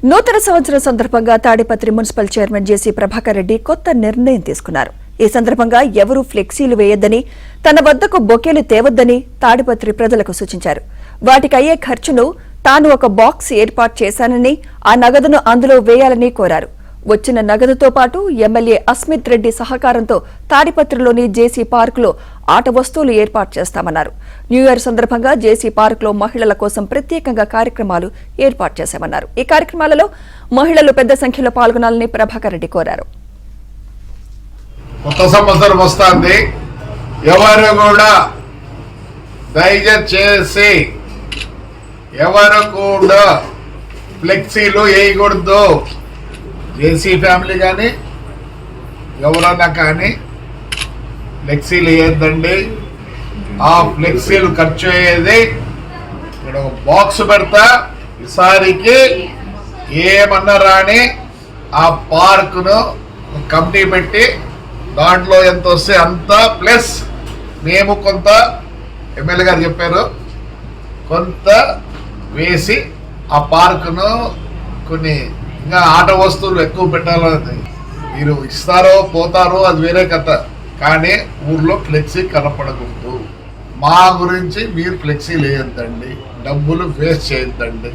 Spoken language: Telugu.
నూతన సంవత్సరం సందర్భంగా తాడిపత్రి మున్సిపల్ చైర్మన్ జేసీ ప్రభాకర్ రెడ్డి కొత్త నిర్ణయం తీసుకున్నారు. ఈ సందర్భంగా ఎవరూ ఫ్లెక్సీలు వేయొద్దని, తన వద్దకు బొకేలు తేవద్దని తాడిపత్రి ప్రజలకు సూచించారు. వాటికి అయ్యే ఖర్చును తాను ఒక బాక్స్ ఏర్పాటు చేశానని, ఆ నగదును అందులో వేయాలని కోరారు. వచ్చిన నగదుతో పాటు ఎమ్మెల్యే అస్మిత్ రెడ్డి సహకారంతో తాడిపత్రిలోని జేసీ పార్కులో ఆట వస్తువులు ఏర్పాటు చేస్తామన్నారు. న్యూ ఇయర్ సందర్భంగా జేసీ పార్కులో మహిళల కోసం ప్రత్యేకంగా కార్యక్రమాలు ఏర్పాటు చేశామన్నారు. ఈ కార్యక్రమాలలో మహిళలు పెద్ద సంఖ్యలో పాల్గొనాలని ప్రభాకర్ రెడ్డి కోరారు. కొత్త సంవత్సరం వస్తుంది, ఎవరు కూడా దయచేసి ఎవరు కూడా ఫ్లెక్సీలు వేయకూడదు. జేసీ ఫ్యామిలీ కానీ ఎవరన్నా కానీ ఫ్లెక్సీలు వేయద్దండి. ఆ ఫ్లెక్సీలు ఖర్చు అయ్యేది ఇక్కడ ఒక బాక్స్ పెడతా, ఈసారికి ఏమన్నా రాని ఆ పార్కును కమిటీ పెట్టి దాంట్లో ఎంత వస్తే అంత ప్లస్ మేము కొంత ఎమ్మెల్యే గారు చెప్పారు కొంత వేసి ఆ పార్కును కొన్ని ఇంకా ఆట వస్తువులు ఎక్కువ పెట్టాలని. మీరు ఇస్తారో పోతారో అది వేరే కథ, కానీ ఊర్లో ఫ్లెక్సీ కనపడకూడదు. మా గురించి మీరు ఫ్లెక్సీ వేయొద్దండి, డబ్బులు వేస్ట్ చేయొద్దండి.